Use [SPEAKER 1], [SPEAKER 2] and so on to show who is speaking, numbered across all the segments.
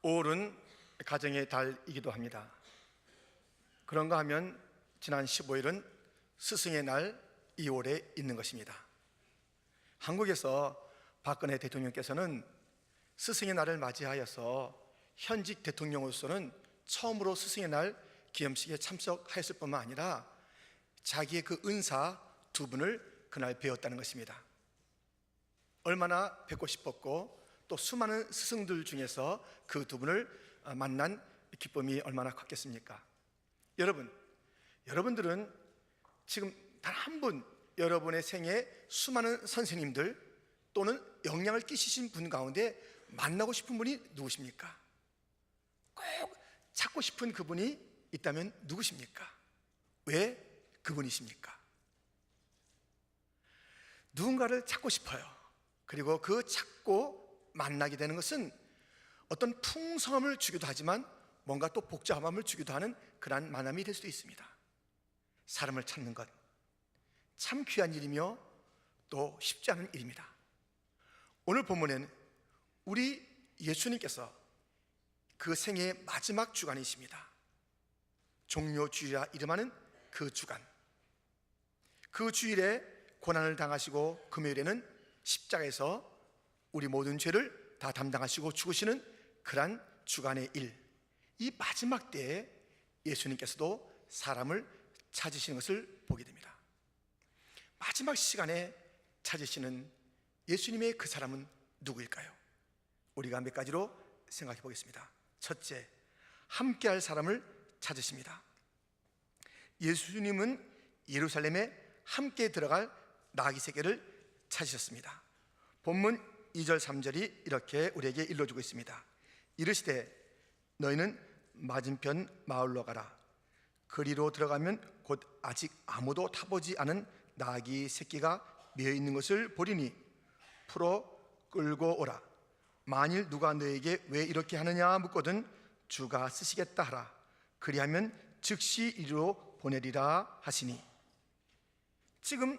[SPEAKER 1] 5월은 가정의 달이기도 합니다. 그런가 하면 지난 15일은 스승의 날 2월에 있는 것입니다. 한국에서 박근혜 대통령께서는 스승의 날을 맞이하여서 현직 대통령으로서는 처음으로 스승의 날 기념식에 참석하였을 뿐만 아니라 자기의 그 은사 2분을 그날 배웠다는 것입니다. 얼마나 뵙고 싶었고 또 수많은 스승들 중에서 그 2분을 만난 기쁨이 얼마나 컸겠습니까? 여러분들은 지금 단 한 분 여러분의 생에 수많은 선생님들 또는 영향을 끼치신 분 가운데 만나고 싶은 분이 누구십니까? 꼭 찾고 싶은 그분이 있다면 누구십니까? 왜 그분이십니까? 누군가를 찾고 싶어요. 그리고 그 찾고 만나게 되는 것은 어떤 풍성함을 주기도 하지만 뭔가 또 복잡함을 주기도 하는 그러한 만남이 될 수도 있습니다. 사람을 찾는 것 참 귀한 일이며 또 쉽지 않은 일입니다. 오늘 본문에는 우리 예수님께서 그 생애의 마지막 주간이십니다. 종료주일이라 이름하는 그 주간, 그 주일에 고난을 당하시고 금요일에는 십자가에서 우리 모든 죄를 다 담당하시고 죽으시는 그러한 주간의 일, 이 마지막 때에 예수님께서도 사람을 찾으시는 것을 보게 됩니다. 마지막 시간에 찾으시는 예수님의 그 사람은 누구일까요? 우리가 몇 가지로 생각해 보겠습니다. 첫째, 함께할 사람을 찾으십니다. 예수님은 예루살렘에 함께 들어갈 나귀 새끼를 찾으셨습니다. 본문 2절 3절이 이렇게 우리에게 일러주고 있습니다. 이르시되 너희는 맞은편 마을로 가라. 그리로 들어가면 곧 아직 아무도 타보지 않은 나귀 새끼가 메어 있는 것을 보리니 풀어 끌고 오라. 만일 누가 너에게 왜 이렇게 하느냐 묻거든 주가 쓰시겠다 하라. 그리하면 즉시 이리로 보내리라 하시니, 지금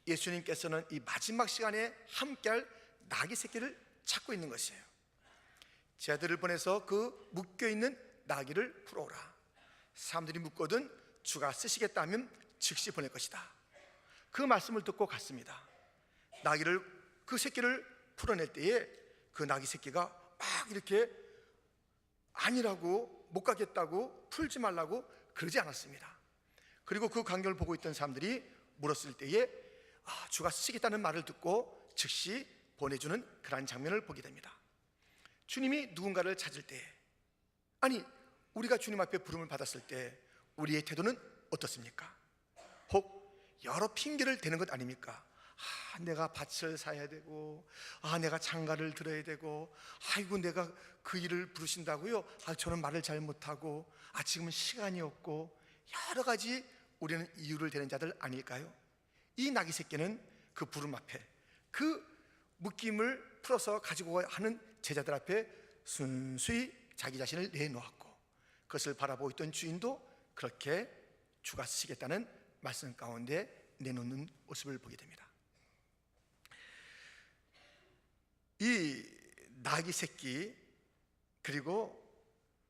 [SPEAKER 1] 예수님께서는 이 마지막 시간에 함께할 나귀 새끼를 찾고 있는 것이에요. 제 아들을 보내서 그 묶여있는 나귀를 풀어오라. 사람들이 묻거든 주가 쓰시겠다 하면 즉시 보낼 것이다. 그 말씀을 듣고 갔습니다. 그 새끼를 풀어낼 때에 그 나귀 새끼가 막 이렇게 아니라고, 못 가겠다고, 풀지 말라고 그러지 않았습니다. 그리고 그 광경을 보고 있던 사람들이 물었을 때에 주가 쓰시겠다는 말을 듣고 즉시 보내주는 그러한 장면을 보게 됩니다. 주님이 누군가를 찾을 때, 아니 우리가 주님 앞에 부름을 받았을 때 우리의 태도는 어떻습니까? 혹 여러 핑계를 대는 것 아닙니까? 내가 밭을 사야 되고, 내가 장가를 들어야 되고, 아이고 내가 그 일을 부르신다고요? 저는 말을 잘 못하고, 지금은 시간이 없고, 여러 가지 우리는 이유를 대는 자들 아닐까요? 이 나귀 새끼는 그 부름 앞에, 그 묶임을 풀어서 가지고 하는 제자들 앞에 순수히 자기 자신을 내놓았고, 그것을 바라보고 있던 주인도 그렇게 주가 쓰시겠다는 말씀 가운데 내놓는 모습을 보게 됩니다. 이 나귀 새끼 그리고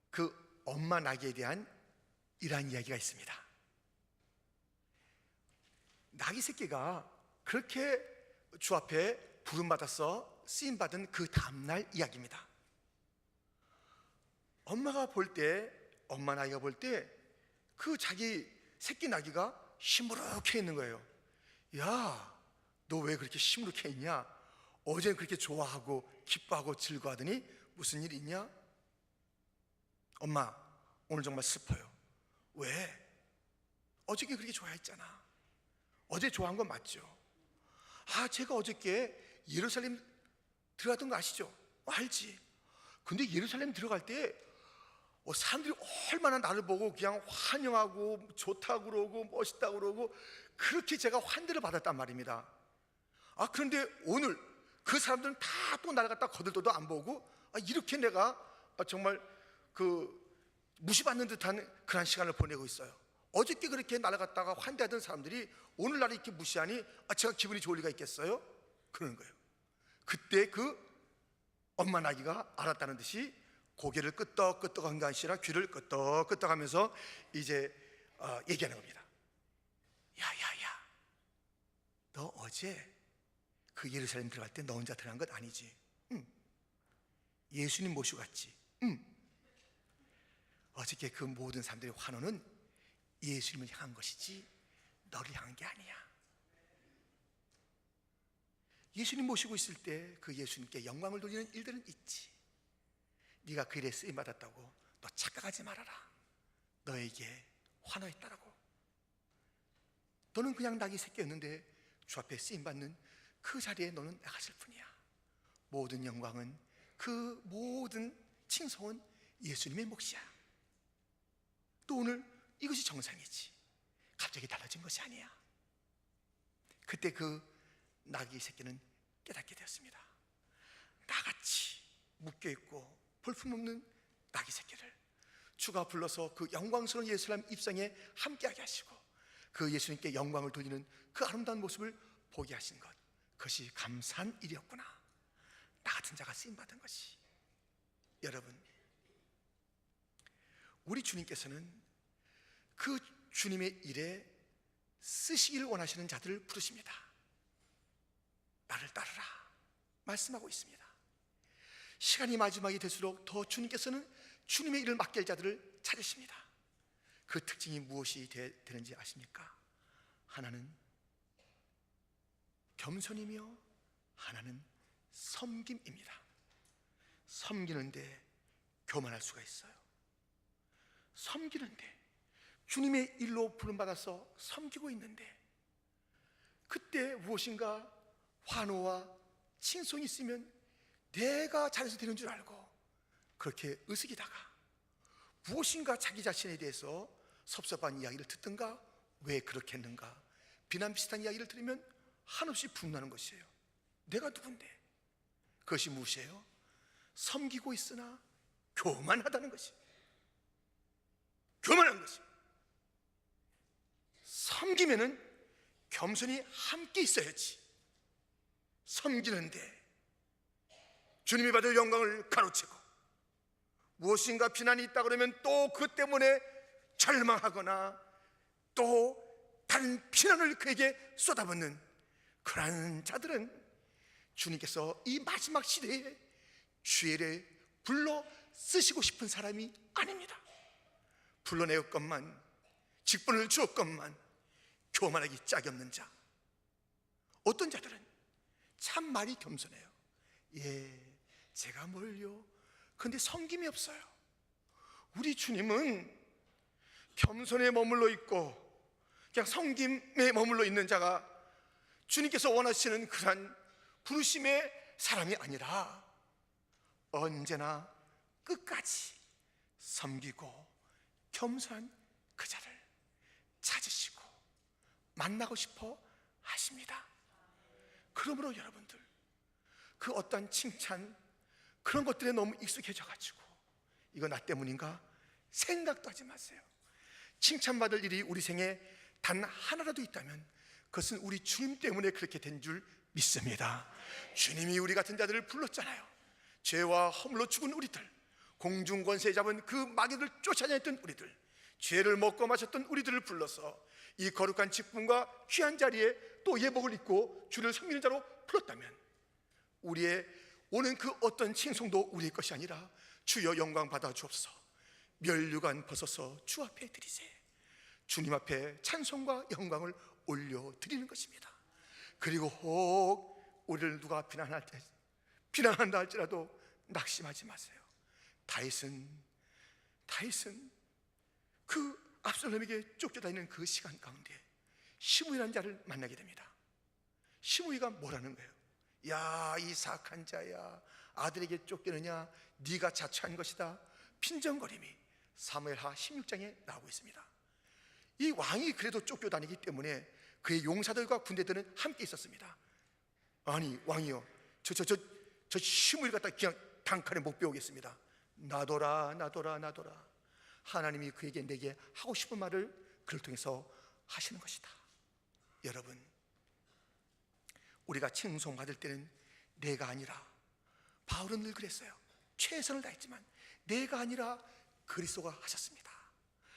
[SPEAKER 1] 그 엄마 나귀에 대한 이러한 이야기가 있습니다. 나귀 새끼가 그렇게 주 앞에 부름받아서 쓰임받은 그 다음날 이야기입니다. 엄마 나귀가 볼 때 그 자기 새끼 나귀가 시무룩해 있는 거예요. 야, 너 왜 그렇게 시무룩해 있냐? 어제는 그렇게 좋아하고 기뻐하고 즐거워하더니 무슨 일 있냐? 엄마, 오늘 정말 슬퍼요. 왜? 어저께 그렇게 좋아했잖아. 어제 좋아한 건 맞죠? 제가 어저께 예루살렘 들어갔던 거 아시죠? 알지. 근데 예루살렘 들어갈 때 사람들이 얼마나 나를 보고 그냥 환영하고 좋다고 그러고 멋있다고 그러고 그렇게 제가 환대를 받았단 말입니다. 그런데 오늘 그 사람들은 다 또 나를 갖다 거들떠도 안 보고 이렇게 내가 정말 무시받는 듯한 그런 시간을 보내고 있어요. 어저께 그렇게 나를 갖다가 환대하던 사람들이 오늘 나를 이렇게 무시하니 제가 기분이 좋을 리가 있겠어요? 그러는 거예요. 그때 그 엄마 나귀가 알았다는 듯이 고개를 끄덕끄덕한 게 아니라 귀를 끄덕끄덕하면서 이제 얘기하는 겁니다. 야야야, 너 어제 그 예루살렘 들어갈 때 너 혼자 들어간 것 아니지? 응. 예수님 모시고 갔지? 응. 어저께 그 모든 사람들의 환호는 예수님을 향한 것이지 너를 향한 게 아니야. 예수님 모시고 있을 때 그 예수님께 영광을 돌리는 일들은 있지. 네가 그 일에 쓰임받았다고 너 착각하지 말아라. 너에게 환호했다라고. 너는 그냥 낙이 새끼였는데 주 앞에 쓰임받는 그 자리에 너는 나갔을 뿐이야. 모든 영광은, 그 모든 칭송은 예수님의 몫이야. 또 오늘 이것이 정상이지. 갑자기 달라진 것이 아니야. 그때 그 낙이 새끼는 깨닫게 되었습니다. 나같이 묶여있고 볼품없는 낙이 새끼를 주가 불러서 그 영광스러운 예루살렘 입성에 함께하게 하시고 그 예수님께 영광을 돌리는 그 아름다운 모습을 보게 하신 것, 그것이 감사한 일이었구나. 나 같은 자가 쓰임받은 것이. 여러분, 우리 주님께서는 그 주님의 일에 쓰시기를 원하시는 자들을 부르십니다. 나를 따르라 말씀하고 있습니다. 시간이 마지막이 될수록 더 주님께서는 주님의 일을 맡길 자들을 찾으십니다. 그 특징이 무엇이 되는지 아십니까? 하나는 겸손이며 하나는 섬김입니다. 섬기는데 교만할 수가 있어요. 섬기는데, 주님의 일로 부름받아서 섬기고 있는데 그때 무엇인가 환호와 칭송이 있으면 내가 잘해서 되는 줄 알고 그렇게 으쓱이다가 무엇인가 자기 자신에 대해서 섭섭한 이야기를 듣든가 왜 그렇게 했는가 비난 비슷한 이야기를 들으면 한없이 분노하는 것이에요. 내가 누군데? 그것이 무엇이에요? 섬기고 있으나 교만하다는 것이. 교만한 것이. 섬기면은 겸손히 함께 있어야지. 섬기는데 주님이 받을 영광을 가로채고 무엇인가 비난이 있다 그러면 또 그 때문에 절망하거나 또 다른 비난을 그에게 쏟아붓는 그러한 자들은 주님께서 이 마지막 시대에 주의를 불러 쓰시고 싶은 사람이 아닙니다. 불러내었건만, 직분을 주었건만 교만하기 짝이 없는 자. 어떤 자들은 참 말이 겸손해요. 예, 제가 뭘요? 그런데 섬김이 없어요. 우리 주님은 겸손에 머물러 있고 그냥 섬김에 머물러 있는 자가 주님께서 원하시는 그러한 부르심의 사람이 아니라 언제나 끝까지 섬기고 겸손한 그 자를 찾으시고 만나고 싶어 하십니다. 그러므로 여러분들, 그 어떤 칭찬 그런 것들에 너무 익숙해져가지고 이거 나 때문인가 생각도 하지 마세요. 칭찬받을 일이 우리 생에 단 하나라도 있다면 그것은 우리 주님 때문에 그렇게 된 줄 믿습니다. 주님이 우리 같은 자들을 불렀잖아요. 죄와 허물로 죽은 우리들, 공중권세 잡은 그 마귀를 쫓아다녔던 우리들, 죄를 먹고 마셨던 우리들을 불러서 이 거룩한 직분과 귀한 자리에 또 예복을 입고 주를 섬기는 자로 불렀다면 우리의 오는 그 어떤 칭송도 우리의 것이 아니라 주여 영광 받아 주옵소서, 면류관 벗어서 주 앞에 드리세. 주님 앞에 찬송과 영광을 올려드리는 것입니다. 그리고 혹 우리를 누가 비난한다 할지라도 낙심하지 마세요. 다윗은 그 압살롬에게 쫓겨다니는 그 시간 가운데 시므이라는 자를 만나게 됩니다. 시므이가 뭐라는 거예요? 야, 이 사악한 자야, 아들에게 쫓기느냐? 네가 자초한 것이다. 빈정거림이 사무엘하 16장에 나오고 있습니다. 이 왕이 그래도 쫓겨다니기 때문에 그의 용사들과 군대들은 함께 있었습니다. 아니 왕이요, 저 시므이를 갖다 그냥 단칼에 못 배우겠습니다. 놔둬라. 하나님이 그에게 내게 하고 싶은 말을 그를 통해서 하시는 것이다. 여러분, 우리가 칭송받을 때는 내가 아니라, 바울은 늘 그랬어요. 최선을 다했지만 내가 아니라 그리스도가 하셨습니다.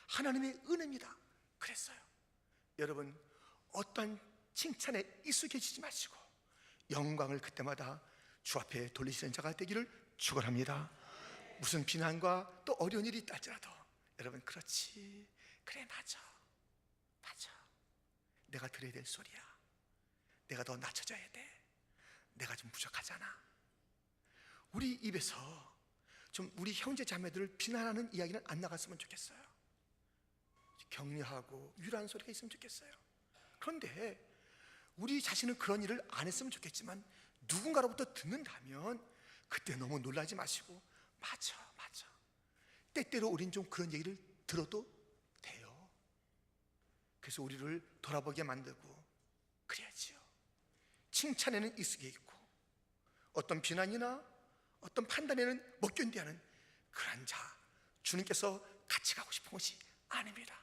[SPEAKER 1] 하나님의 은혜입니다. 그랬어요. 여러분, 어떠한 칭찬에 익숙해지지 마시고 영광을 그때마다 주 앞에 돌리시는 자가 되기를 축원합니다. 무슨 비난과 또 어려운 일이 있다 할지라도 여러분, 그렇지, 그래, 맞아, 내가 들어야 될 소리야, 내가 더 낮춰져야 돼, 내가 좀 부족하잖아. 우리 입에서 좀 우리 형제 자매들을 비난하는 이야기는 안 나갔으면 좋겠어요. 격려하고 위로하는 소리가 있으면 좋겠어요. 그런데 우리 자신은 그런 일을 안 했으면 좋겠지만 누군가로부터 듣는다면 그때 너무 놀라지 마시고 맞아, 때때로 우린 좀 그런 얘기를 들어도 돼요. 그래서 우리를 돌아보게 만들고 그래야지요. 칭찬에는 익숙해 있고 어떤 비난이나 어떤 판단에는 못 견디하는 그런 자, 주님께서 같이 가고 싶은 것이 아닙니다.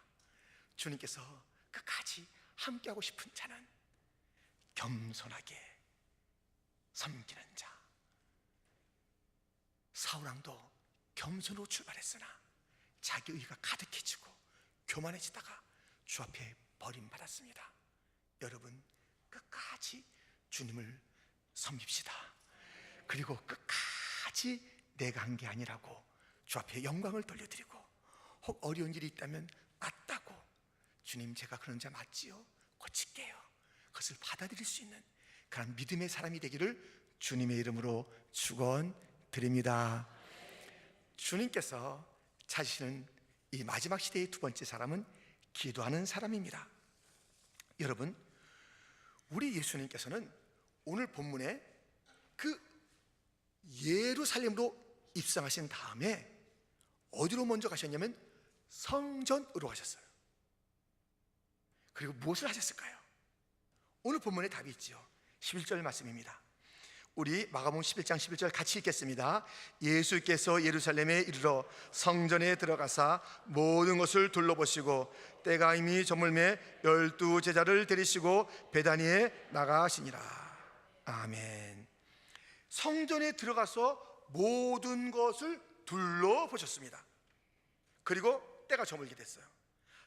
[SPEAKER 1] 주님께서 끝까지 함께하고 싶은 자는 겸손하게 섬기는 자. 사울왕도 겸손으로 출발했으나 자기 의가 가득해지고 교만해지다가 주 앞에 버림받았습니다. 여러분, 끝까지 주님을 섬깁시다. 그리고 끝까지 내가 한 게 아니라고 주 앞에 영광을 돌려드리고, 혹 어려운 일이 있다면 맞다고, 주님 제가 그런 자 맞지요? 고칠게요. 그것을 받아들일 수 있는 그런 믿음의 사람이 되기를 주님의 이름으로 축원드립니다. 주님께서 찾으시는 이 마지막 시대의 두 번째 사람은 기도하는 사람입니다. 여러분, 우리 예수님께서는 오늘 본문에 그 예루살렘으로 입성하신 다음에 어디로 먼저 가셨냐면 성전으로 가셨어요. 그리고 무엇을 하셨을까요? 오늘 본문에 답이 있죠. 11절 말씀입니다. 우리 마가복음 11장 11절 같이 읽겠습니다. 예수께서 예루살렘에 이르러 성전에 들어가사 모든 것을 둘러보시고 때가 이미 저물매 12 제자를 데리시고 베다니에 나가시니라. 아멘. 성전에 들어가서 모든 것을 둘러보셨습니다. 그리고 때가 저물게 됐어요.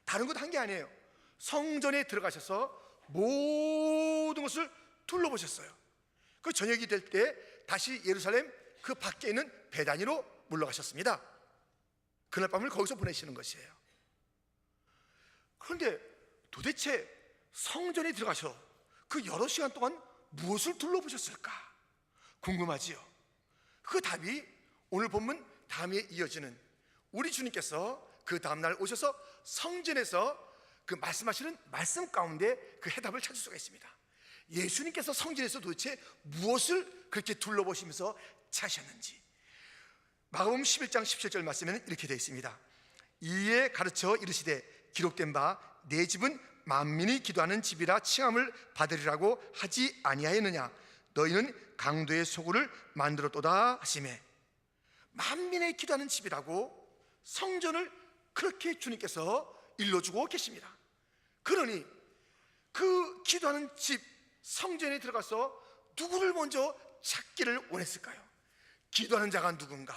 [SPEAKER 1] 다른 것 한 게 아니에요. 성전에 들어가셔서 모든 것을 둘러보셨어요. 그 저녁이 될 때 다시 예루살렘 그 밖에 있는 베다니로 물러가셨습니다. 그날 밤을 거기서 보내시는 것이에요. 그런데 도대체 성전에 들어가셔 그 여러 시간 동안 무엇을 둘러보셨을까 궁금하지요. 그 답이 오늘 본문 다음에 이어지는 우리 주님께서 그 다음날 오셔서 성전에서 그 말씀하시는 말씀 가운데 그 해답을 찾을 수가 있습니다. 예수님께서 성전에서 도대체 무엇을 그렇게 둘러보시면서 찾으셨는지 마가복음 11장 17절 말씀에는 이렇게 되어 있습니다. 이에 가르쳐 이르시되 기록된 바 내 집은 만민이 기도하는 집이라 칭함을 받으리라고 하지 아니하였느냐. 너희는 강도의 소굴을 만들었도다 하시매. 만민의 기도하는 집이라고 성전을 그렇게 주님께서 일러주고 계십니다. 그러니 그 기도하는 집 성전에 들어가서 누구를 먼저 찾기를 원했을까요? 기도하는 자가 누군가?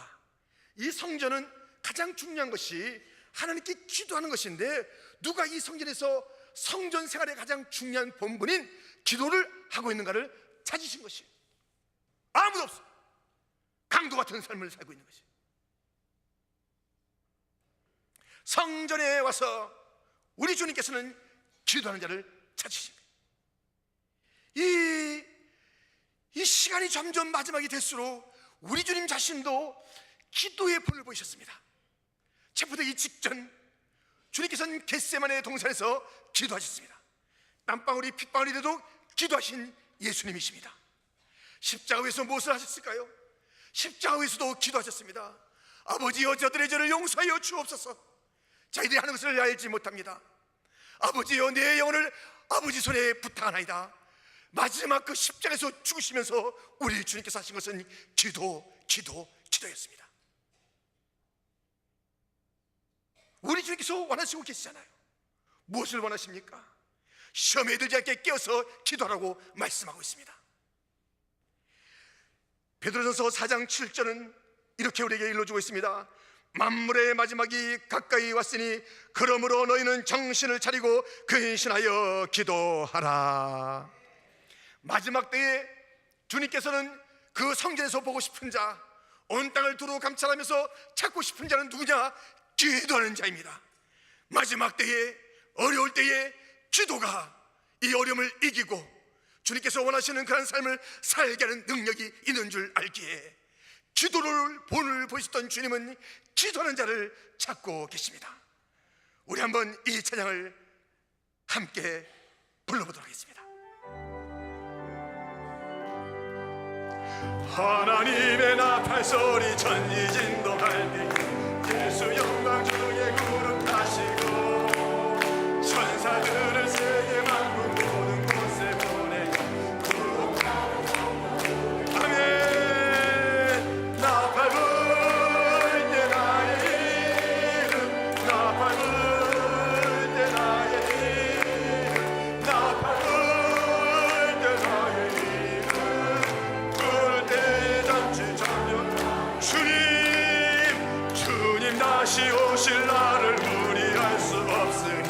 [SPEAKER 1] 이 성전은 가장 중요한 것이 하나님께 기도하는 것인데 누가 이 성전에서 성전 생활의 가장 중요한 본분인 기도를 하고 있는가를 찾으신 것이 아무도 없어. 강도 같은 삶을 살고 있는 것이. 성전에 와서 우리 주님께서는 기도하는 자를 찾으십니다. 이 시간이 점점 마지막이 될수록 우리 주님 자신도 기도의 본을 보이셨습니다. 체포되기 직전 주님께서는 겟세마네 동산에서 기도하셨습니다. 땀방울이 핏방울이 돼도 기도하신 예수님이십니다. 십자가 위에서 무엇을 하셨을까요? 십자가 위에서도 기도하셨습니다. 아버지여 저들의 죄를 용서하여 주옵소서. 자기들이 하는 것을 알지 못합니다. 아버지여 내 영혼을 아버지 손에 부탁하나이다. 마지막 그 십자가에서 죽으시면서 우리 주님께서 하신 것은 기도였습니다. 우리 주님께서 원하시고 계시잖아요. 무엇을 원하십니까? 시험에 들지 않게 깨어서 기도하라고 말씀하고 있습니다. 베드로전서 4장 7절은 이렇게 우리에게 일러주고 있습니다. 만물의 마지막이 가까이 왔으니 그러므로 너희는 정신을 차리고 근신하여 기도하라. 마지막 때에 주님께서는 그 성전에서 보고 싶은 자, 온 땅을 두루 감찰하면서 찾고 싶은 자는 누구냐? 기도하는 자입니다. 마지막 때에, 어려울 때에 기도가 이 어려움을 이기고 주님께서 원하시는 그런 삶을 살게 하는 능력이 있는 줄 알기에 기도를 본을 보시던 주님은 기도하는 자를 찾고 계십니다. 우리 한번 이 찬양을 함께 불러보도록 하겠습니다. 하나님의 나팔 소리 전이 진동할 때 예수 영광 주의 구름 타시고 천사들을 세계 만국 모든 곳에 보내 아멘. 나팔 불 때 나의 이름, 나팔 불 때 나의 이름, 나팔 불 때 나의 이름, 부를 때 잔치 참여 주님 다시 오실 날을 무리할 수 없으니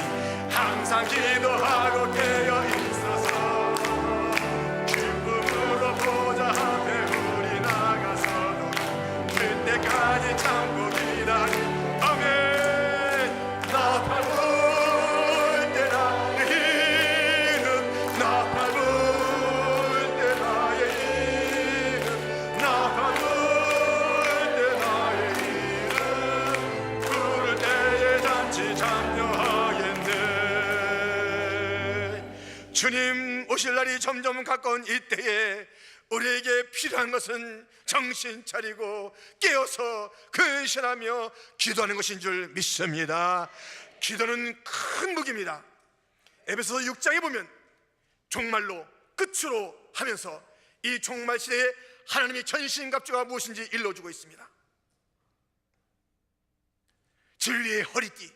[SPEAKER 1] 항상 기도하고 깨어 있어서 기쁨으로 보좌 앞에 우리 나가서도 그때까지 참고 기다리 아멘. 나팔 불 때 나의 이름, 나팔 불 때 나의 이름, 나팔 불 때 나의 이름, 부를 때에 잔치 참여하겠네. 주님 오실 날이 점점 가까운 이때에 우리에게 필요한 것은 정신 차리고 깨어서 근신하며 기도하는 것인 줄 믿습니다. 기도는 큰 무기입니다. 에베소서 6장에 보면 종말로 끝으로 하면서 이 종말 시대에 하나님의 전신갑주가 무엇인지 일러주고 있습니다. 진리의 허리띠,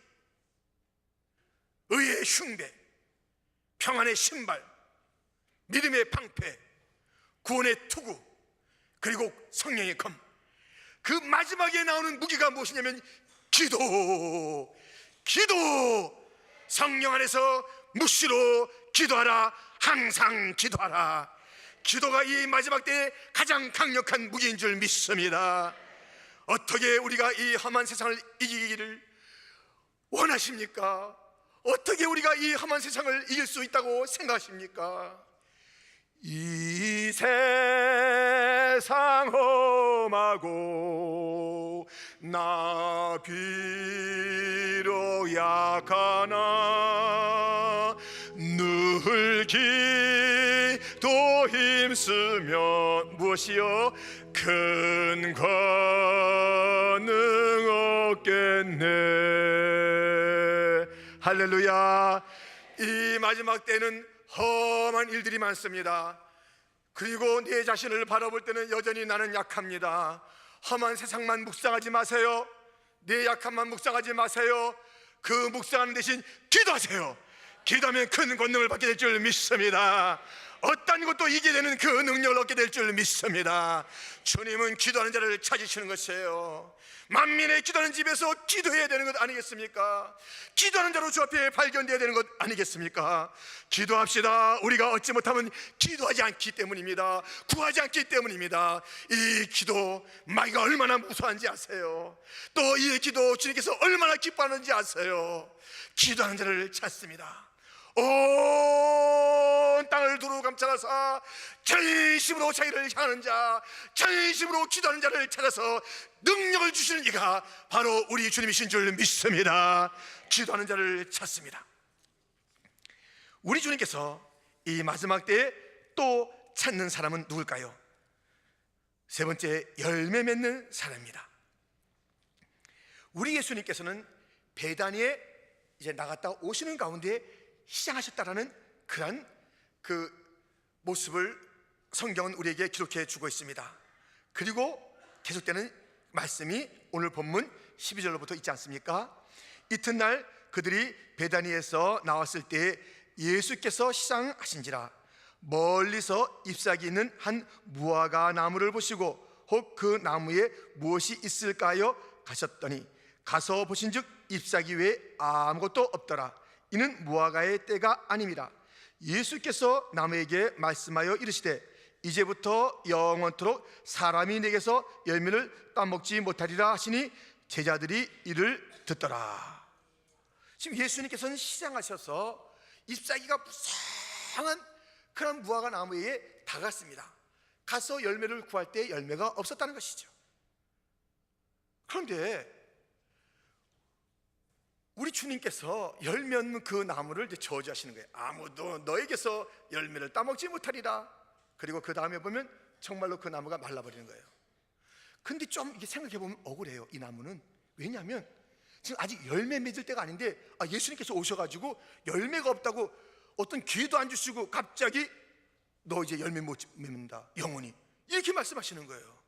[SPEAKER 1] 의의 흉배, 평안의 신발, 믿음의 방패, 구원의 투구, 그리고 성령의 검. 그 마지막에 나오는 무기가 무엇이냐면 기도. 성령 안에서 묵시로 기도하라. 항상 기도하라. 기도가 이 마지막 때에 가장 강력한 무기인 줄 믿습니다. 어떻게 우리가 이 험한 세상을 이기기를 원하십니까? 어떻게 우리가 이 험한 세상을 이길 수 있다고 생각하십니까? 이 세상 험하고 나 비록 약하나 늘 기도 힘쓰면 무엇이요? 큰 권능 얻겠네. 할렐루야. 이 마지막 때는 험한 일들이 많습니다. 그리고 내 자신을 바라볼 때는 여전히 나는 약합니다. 험한 세상만 묵상하지 마세요. 내 약함만 묵상하지 마세요. 그 묵상하는 대신 기도하세요. 기도하면 큰 권능을 받게 될 줄 믿습니다. 어떤 것도 이기게 되는 그 능력을 얻게 될 줄 믿습니다. 주님은 기도하는 자를 찾으시는 것이에요. 만민의 기도하는 집에서 기도해야 되는 것 아니겠습니까? 기도하는 자로 주 앞에 발견되어야 되는 것 아니겠습니까? 기도합시다. 우리가 얻지 못하면 기도하지 않기 때문입니다. 구하지 않기 때문입니다. 이 기도 마귀가 얼마나 무서워한지 아세요? 또 이 기도 주님께서 얼마나 기뻐하는지 아세요? 기도하는 자를 찾습니다. 온 땅을 두루 감찰하사 전심으로 자기를 향하는 자, 전심으로 기도하는 자를 찾아서 능력을 주시는 이가 바로 우리 주님이신 줄 믿습니다. 기도하는 자를 찾습니다. 우리 주님께서 이 마지막 때에 또 찾는 사람은 누굴까요? 세 번째, 열매 맺는 사람입니다. 우리 예수님께서는 베다니에 이제 나갔다 오시는 가운데 시작하셨다라는 그런 그 모습을 성경은 우리에게 기록해 주고 있습니다. 그리고 계속되는 말씀이 오늘 본문 12절로부터 있지 않습니까? 이튿날 그들이 베다니에서 나왔을 때 예수께서 시장하신지라 멀리서 잎사귀 있는 한 무화과 나무를 보시고 혹 그 나무에 무엇이 있을까요? 가셨더니 가서 보신즉 잎사귀 외에 아무것도 없더라. 이는 무화과의 때가 아님이라. 예수께서 나무에게 말씀하여 이르시되 이제부터 영원토록 사람이 내게서 열매를 따먹지 못하리라 하시니 제자들이 이를 듣더라. 지금 예수님께서는 시장하셔서 잎사귀가 무성한 그런 무화과 나무에 다갔습니다. 가서 열매를 구할 때 열매가 없었다는 것이죠. 그런데 우리 주님께서 열매 없는 그 나무를 이제 저주하시는 거예요. 아무도 너에게서 열매를 따먹지 못하리라. 그리고 그 다음에 보면 정말로 그 나무가 말라버리는 거예요. 근데 좀 이게 생각해 보면 억울해요. 이 나무는. 왜냐하면 지금 아직 열매 맺을 때가 아닌데 예수님께서 오셔가지고 열매가 없다고 어떤 기회도 안 주시고 갑자기 너 이제 열매 못 맺는다 영원히 이렇게 말씀하시는 거예요.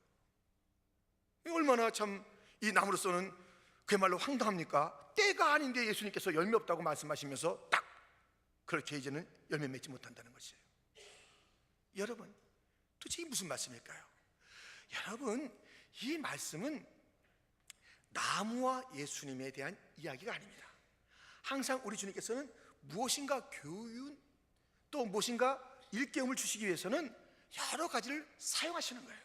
[SPEAKER 1] 얼마나 참 이 나무로서는 그야말로 황당합니까? 때가 아닌데 예수님께서 열매 없다고 말씀하시면서 딱 그렇게 이제는 열매 맺지 못한다는 것이에요. 여러분, 도대체 이게 무슨 말씀일까요? 여러분, 이 말씀은 나무와 예수님에 대한 이야기가 아닙니다. 항상 우리 주님께서는 무엇인가 교훈 또 무엇인가 일깨움을 주시기 위해서는 여러 가지를 사용하시는 거예요.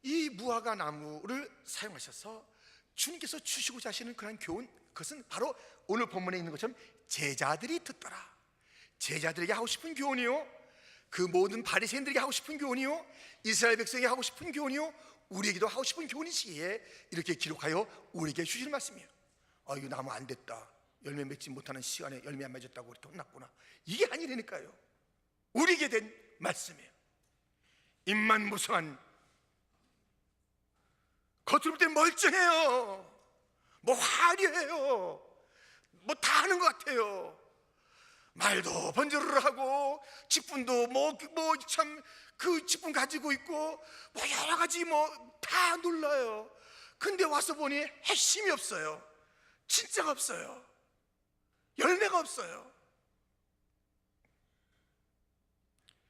[SPEAKER 1] 이 무화과 나무를 사용하셔서 주님께서 주시고자 하시는 그런 교훈, 그것은 바로 오늘 본문에 있는 것처럼 제자들이 듣더라. 제자들에게 하고 싶은 교훈이요, 그 모든 바리새인들에게 하고 싶은 교훈이요, 이스라엘 백성에게 하고 싶은 교훈이요, 우리에게도 하고 싶은 교훈이시기에 이렇게 기록하여 우리에게 주시는 말씀이에요. 이거 나무 안 됐다, 열매 맺지 못하는 시간에 열매 안 맺었다고 우리 혼났구나, 이게 아니라니까요. 우리에게 된 말씀이에요. 입만 무성한, 겉으로 볼 때 멀쩡해요, 뭐 화려해요, 뭐 다 하는 것 같아요. 말도 번지르르하고 직분도 참 그 직분 가지고 있고 뭐 여러 가지 뭐 다 놀라요. 근데 와서 보니 핵심이 없어요. 진짜가 없어요. 열매가 없어요.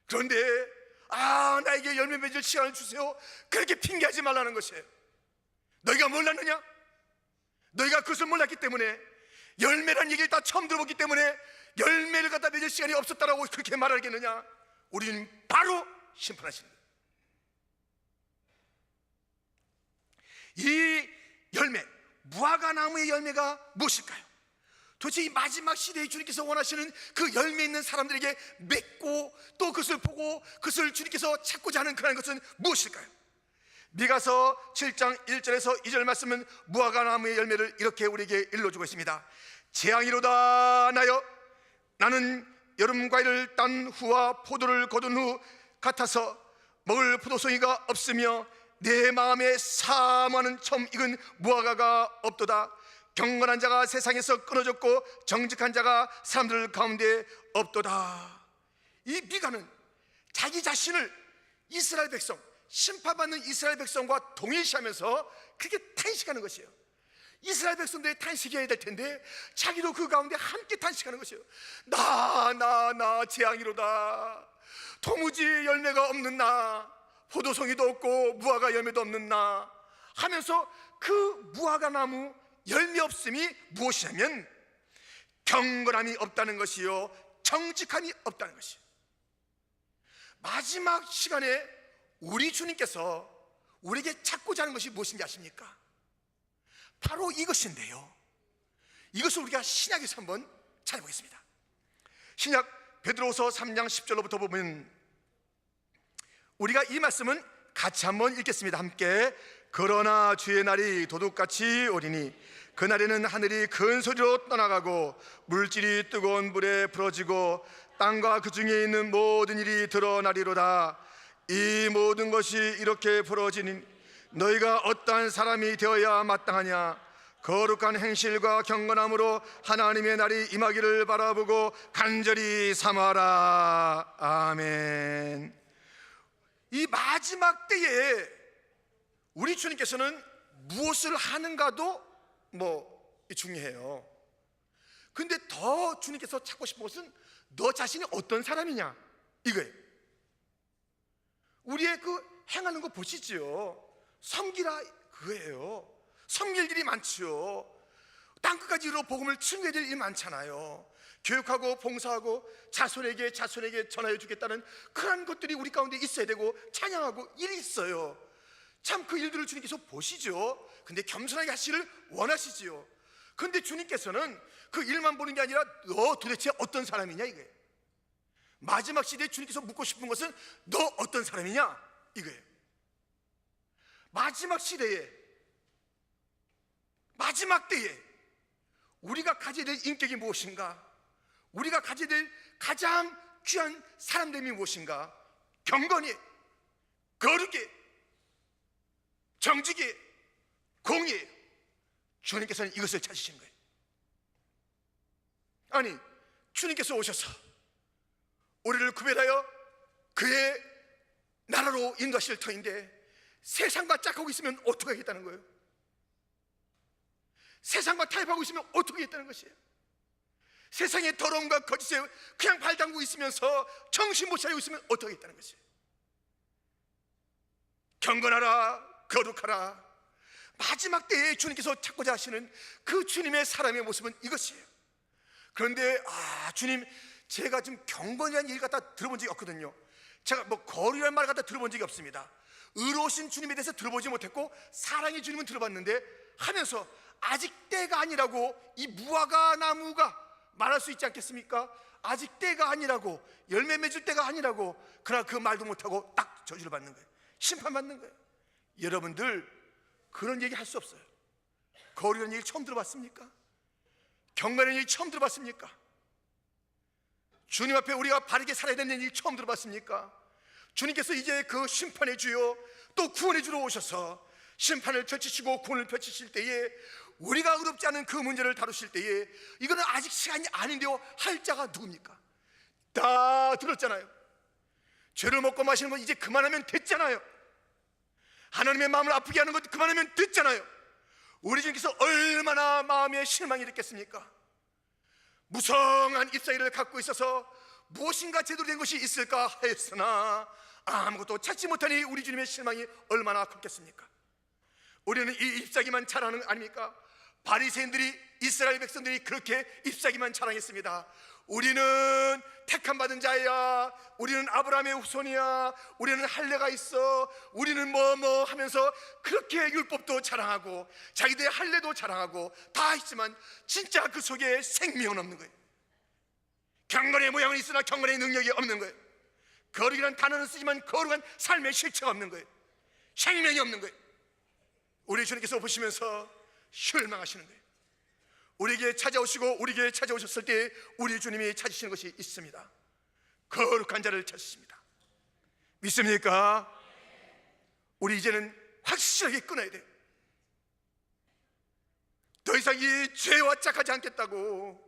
[SPEAKER 1] 그런데 나에게 열매 맺을 시간을 주세요, 그렇게 핑계하지 말라는 것이에요. 너희가 몰랐느냐? 너희가 그것을 몰랐기 때문에, 열매란 얘기를 다 처음 들어보기 때문에 열매를 갖다 맺을 시간이 없었다라고 그렇게 말하겠느냐? 우리는 바로 심판하시는 거예요. 이 열매, 무화과 나무의 열매가 무엇일까요? 도대체 이 마지막 시대에 주님께서 원하시는 그 열매 있는 사람들에게 맺고 또 그것을 보고 그것을 주님께서 찾고자 하는 그런 것은 무엇일까요? 미가서 7장 1절에서 2절 말씀은 무화과 나무의 열매를 이렇게 우리에게 일러주고 있습니다. 재앙이로다 나여, 나는 여름 과일을 딴 후와 포도를 거둔 후 같아서 먹을 포도송이가 없으며 내 마음에 사모하는 처음 익은 무화과가 없도다. 경건한 자가 세상에서 끊어졌고 정직한 자가 사람들 가운데 없도다. 이 미가는 자기 자신을 이스라엘 백성, 심판받는 이스라엘 백성과 동일시하면서 그렇게 탄식하는 것이에요. 이스라엘 백성들이 탄식해야 될 텐데 자기도 그 가운데 함께 탄식하는 것이에요. 나 재앙이로다. 도무지 열매가 없는 나, 포도송이도 없고 무화과 열매도 없는 나 하면서 그 무화과 나무 열매 없음이 무엇이냐면 경건함이 없다는 것이요, 정직함이 없다는 것이에요. 마지막 시간에 우리 주님께서 우리에게 찾고자 하는 것이 무엇인지 아십니까? 바로 이것인데요, 이것을 우리가 신약에서 한번 찾아보겠습니다. 신약 베드로서 3장 10절로부터 보면 우리가 이 말씀은 같이 한번 읽겠습니다. 함께. 그러나 주의 날이 도둑같이 오리니 그날에는 하늘이 큰 소리로 떠나가고 물질이 뜨거운 불에 부러지고 땅과 그 중에 있는 모든 일이 드러나리로다. 이 모든 것이 이렇게 벌어지니 너희가 어떠한 사람이 되어야 마땅하냐? 거룩한 행실과 경건함으로 하나님의 날이 임하기를 바라보고 간절히 삼아라. 아멘. 이 마지막 때에 우리 주님께서는 무엇을 하는가도 중요해요. 근데 더 주님께서 찾고 싶은 것은 너 자신이 어떤 사람이냐, 이거예요. 우리의 그 행하는 거 보시지요. 섬기라, 그거예요. 섬길 일이 많지요. 땅끝까지 이루어 복음을 증거해야 될 일이 많잖아요. 교육하고 봉사하고 자손에게 전하여 주겠다는 그런 것들이 우리 가운데 있어야 되고, 찬양하고 일이 있어요. 참 그 일들을 주님께서 보시죠. 근데 겸손하게 하시기를 원하시지요. 근데 주님께서는 그 일만 보는 게 아니라 너 도대체 어떤 사람이냐 이거예요. 마지막 시대에 주님께서 묻고 싶은 것은 너 어떤 사람이냐 이거예요. 마지막 시대에, 마지막 때에 우리가 가져야 될 인격이 무엇인가? 우리가 가져야 될 가장 귀한 사람됨이 무엇인가? 경건히, 거룩히, 정직히, 공의. 주님께서는 이것을 찾으시는 거예요. 아니, 주님께서 오셔서 우리를 구별하여 그의 나라로 인도하실 터인데 세상과 짝하고 있으면 어떻게 하겠다는 거예요? 세상과 타협하고 있으면 어떻게 하겠다는 것이에요? 세상의 더러움과 거짓에 그냥 발 담그고 있으면서 정신 못 차리고 있으면 어떻게 하겠다는 것이에요? 경건하라, 거룩하라. 마지막 때에 주님께서 찾고자 하시는 그 주님의 사람의 모습은 이것이에요. 그런데 주님, 제가 지금 경건이라는 얘기를 갖다 들어본 적이 없거든요. 제가 뭐 거룩이라는 말을 갖다 들어본 적이 없습니다. 의로우신 주님에 대해서 들어보지 못했고 사랑의 주님은 들어봤는데 하면서 아직 때가 아니라고 이 무화과 나무가 말할 수 있지 않겠습니까? 아직 때가 아니라고, 열매 맺을 때가 아니라고. 그러나 그 말도 못하고 딱 저주를 받는 거예요. 심판받는 거예요. 여러분들 그런 얘기 할 수 없어요. 거룩이라는 얘기 처음 들어봤습니까? 경건이라는 얘기 처음 들어봤습니까? 주님 앞에 우리가 바르게 살아야 되는 얘기 처음 들어봤습니까? 주님께서 이제 그 심판의 주요 또 구원의 주로 오셔서 심판을 펼치시고 구원을 펼치실 때에 우리가 의롭지 않은 그 문제를 다루실 때에 이거는 아직 시간이 아닌데요 할 자가 누굽니까? 다 들었잖아요. 죄를 먹고 마시는 건 이제 그만하면 됐잖아요. 하나님의 마음을 아프게 하는 것 그만하면 됐잖아요. 우리 주님께서 얼마나 마음에 실망이 됐겠습니까? 무성한 잎사귀를 갖고 있어서 무엇인가 제대로 된 것이 있을까 하였으나 아무것도 찾지 못하니 우리 주님의 실망이 얼마나 컸겠습니까? 우리는 이 잎사귀만 자랑하는 거 아닙니까? 바리새인들이, 이스라엘 백성들이 그렇게 잎사귀만 자랑했습니다. 우리는 택함받은 자야, 우리는 아브라함의 후손이야, 우리는 할례가 있어, 우리는 뭐 하면서 그렇게 율법도 자랑하고 자기들의 할례도 자랑하고 다 했지만 진짜 그 속에 생명은 없는 거예요. 경건의 모양은 있으나 경건의 능력이 없는 거예요. 거룩이라는 단어는 쓰지만 거룩한 삶의 실체가 없는 거예요. 생명이 없는 거예요. 우리 주님께서 보시면서 실망하시는 거예요. 우리에게 찾아오시고 우리에게 찾아오셨을 때 우리 주님이 찾으시는 것이 있습니다. 거룩한 자를 찾으십니다. 믿습니까? 우리 이제는 확실하게 끊어야 돼요. 더 이상 이 죄와 짝하지 않겠다고.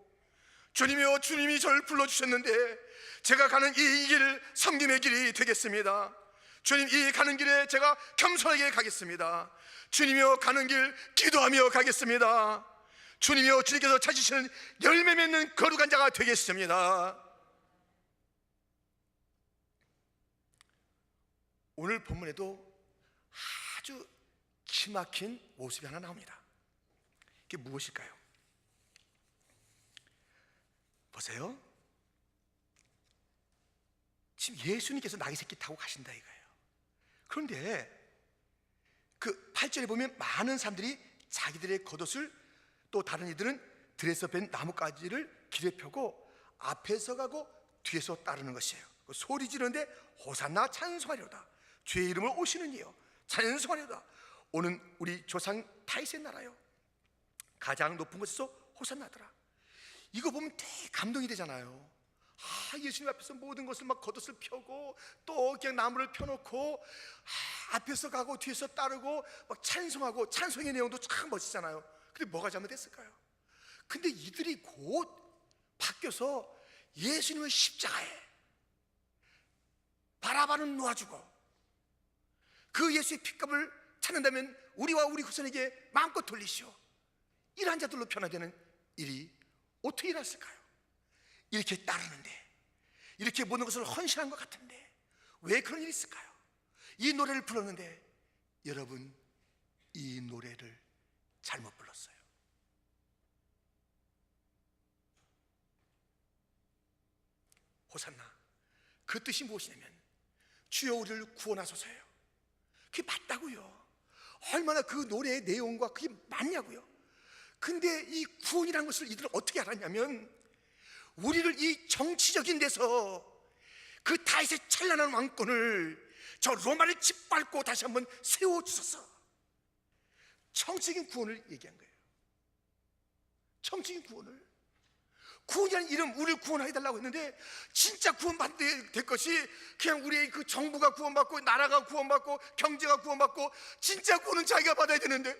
[SPEAKER 1] 주님이여, 주님이 저를 불러주셨는데 제가 가는 이 길 섬김의 길이 되겠습니다. 주님, 이 가는 길에 제가 겸손하게 가겠습니다. 주님이여, 가는 길 기도하며 가겠습니다. 주님이여, 주님께서 찾으시는 열매 맺는 거룩한 자가 되겠습니다. 오늘 본문에도 아주 기막힌 모습이 하나 나옵니다. 이게 무엇일까요? 보세요. 지금 예수님께서 나귀 새끼 타고 가신다 이거예요. 그런데 그 8절에 보면 많은 사람들이 자기들의 겉옷을, 또 다른 이들은 들에서 뺀 나뭇가지를 길에 펴고 앞에서 가고 뒤에서 따르는 것이에요. 소리 지르는데 호산나 찬송하려다, 주의 이름을 오시는 이여 찬송하려다, 오는 우리 조상 다윗의 나라요 가장 높은 곳에서 호산나더라. 이거 보면 되게 감동이 되잖아요. 예수님 앞에서 모든 것을 막 겉옷을 펴고 또 그냥 나무를 펴놓고 앞에서 가고 뒤에서 따르고 막 찬송하고, 찬송의 내용도 참 멋지잖아요. 근데 뭐가 잘못됐을까요? 근데 이들이 곧 바뀌어서 예수님을 십자가에 바라바는 놓아주고 그 예수의 핏값을 찾는다면 우리와 우리 후손에게 마음껏 돌리시오, 이러한 자들로 변화되는 일이 어떻게 일어났을까요? 이렇게 따르는데, 이렇게 모든 것을 헌신한 것 같은데 왜 그런 일이 있을까요? 이 노래를 불렀는데 여러분, 이 노래를 잘못 불렀어요. 호산나, 그 뜻이 무엇이냐면 주여 우리를 구원하소서예요. 그게 맞다고요. 얼마나 그 노래의 내용과 그게 맞냐고요. 근데 이 구원이라는 것을 이들은 어떻게 알았냐면 우리를 이 정치적인 데서 그 다윗의 찬란한 왕권을 저 로마를 짓밟고 다시 한번 세워주소서, 정치적인 구원을 얘기한 거예요. 정치적인 구원을. 구원이라는 이름, 우리를 구원해달라고 했는데 진짜 구원받게 될 것이 그냥 우리의 그 정부가 구원받고 나라가 구원받고 경제가 구원받고, 진짜 구원은 자기가 받아야 되는데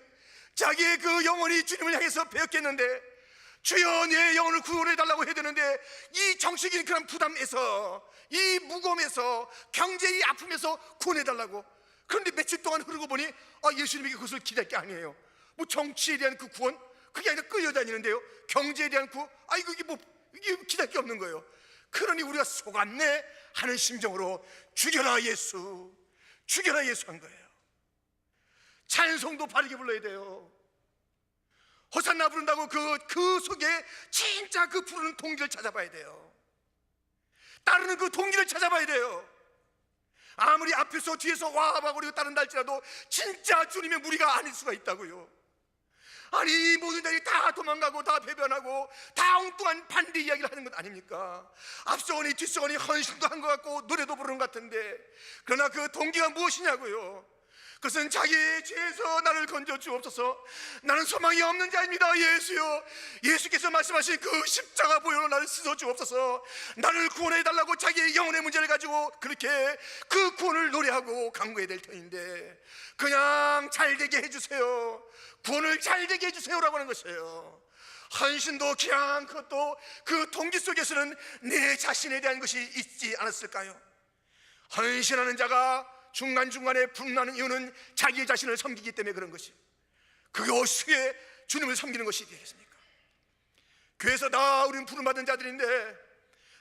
[SPEAKER 1] 자기의 그 영혼이 주님을 향해서 배웠겠는데 주여 내 영혼을 구원해달라고 해야 되는데 이 정치적인 그런 부담에서, 이 무거움에서, 경제의 아픔에서 구원해달라고. 그런데 며칠 동안 흐르고 보니 예수님에게 그것을 기대할 게 아니에요. 뭐 정치에 대한 그 구원, 그게 아니라 끌려다니는데요. 경제에 대한 구원, 이게 기대할 게 없는 거예요. 그러니 우리가 속았네 하는 심정으로 죽여라 예수, 죽여라 예수 한 거예요. 찬송도 바르게 불러야 돼요. 호산나 부른다고 그 속에 진짜 그 부르는 동기를 찾아봐야 돼요. 따르는 그 동기를 찾아봐야 돼요. 아무리 앞에서 뒤에서 와하고 따른다 할지라도 진짜 주님의 무리가 아닐 수가 있다고요. 아니 이 모든 자들이 다 도망가고 다 배변하고 다 엉뚱한 반대 이야기를 하는 것 아닙니까? 앞서거니 뒤서거니 헌신도 한 것 같고 노래도 부르는 것 같은데, 그러나 그 동기가 무엇이냐고요? 그것은 자기의 죄에서 나를 건져 주옵소서. 나는 소망이 없는 자입니다 예수여. 예수께서 말씀하신 그 십자가 보혈로 나를 씻어 주옵소서. 나를 구원해 달라고 자기의 영혼의 문제를 가지고 그렇게 그 구원을 노래하고 간구해야 될 터인데 그냥 잘되게 해주세요, 구원을 잘되게 해주세요라고 하는 것이에요. 헌신도 그냥 그것도 그 동기 속에서는 내 자신에 대한 것이 있지 않았을까요? 헌신하는 자가 중간중간에 분나는 이유는 자기 자신을 섬기기 때문에 그런 것이, 그게 어떻게 주님을 섬기는 것이 되겠습니까? 교회에서 다 우리는 부름받은 자들인데,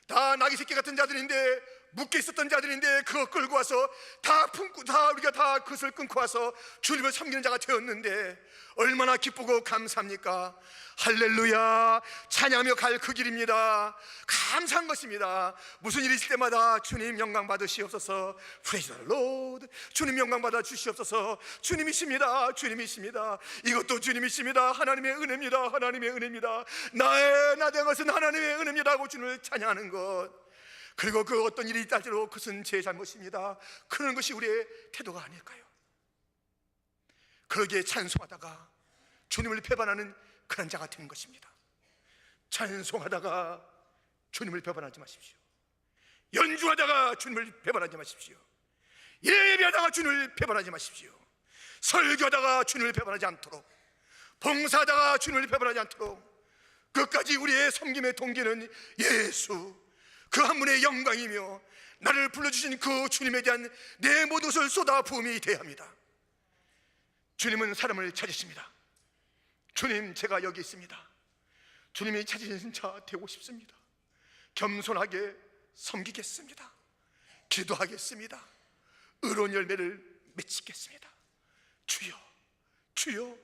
[SPEAKER 1] 다 나귀 새끼 같은 자들인데, 묶여 있었던 자들인데 그거 끌고 와서 다 품고 다 우리가 다 그것을 끊고 와서 주님을 섬기는 자가 되었는데 얼마나 기쁘고 감사합니까? 할렐루야, 찬양하며 갈 그 길입니다. 감사한 것입니다. 무슨 일이 있을 때마다 주님 영광 받으시옵소서. Praise the Lord. 주님 영광 받아 주시옵소서. 주님이십니다, 주님이십니다. 이것도 주님이십니다. 하나님의 은혜입니다, 하나님의 은혜입니다. 나 된 것은 하나님의 은혜입니다 하고 주님을 찬양하는 것, 그리고 그 어떤 일이 있다지로 그것은 제 잘못입니다, 그런 것이 우리의 태도가 아닐까요? 그러기에 찬송하다가 주님을 배반하는 그런 자가 되는 것입니다. 찬송하다가 주님을 배반하지 마십시오. 연주하다가 주님을 배반하지 마십시오. 예배하다가 주님을 배반하지 마십시오. 설교하다가 주님을 배반하지 않도록, 봉사하다가 주님을 배반하지 않도록 끝까지 우리의 섬김의 동기는 예수, 그 한 분의 영광이며 나를 불러주신 그 주님에 대한 내 모든 것을 쏟아 부음이 돼야 합니다. 주님은 사람을 찾으십니다. 주님, 제가 여기 있습니다. 주님이 찾으신 자 되고 싶습니다. 겸손하게 섬기겠습니다. 기도하겠습니다. 의로운 열매를 맺히겠습니다. 주여, 주여,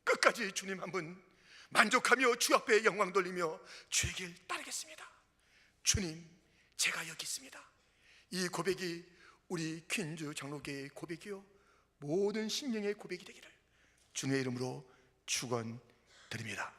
[SPEAKER 1] 끝까지 주님 한 분 만족하며 주 앞에 영광 돌리며 주의 길 따르겠습니다. 주님, 제가 여기 있습니다. 이 고백이 우리 퀸즈 장로교의 고백이요 모든 심령의 고백이 되기를 주님의 이름으로 축원드립니다.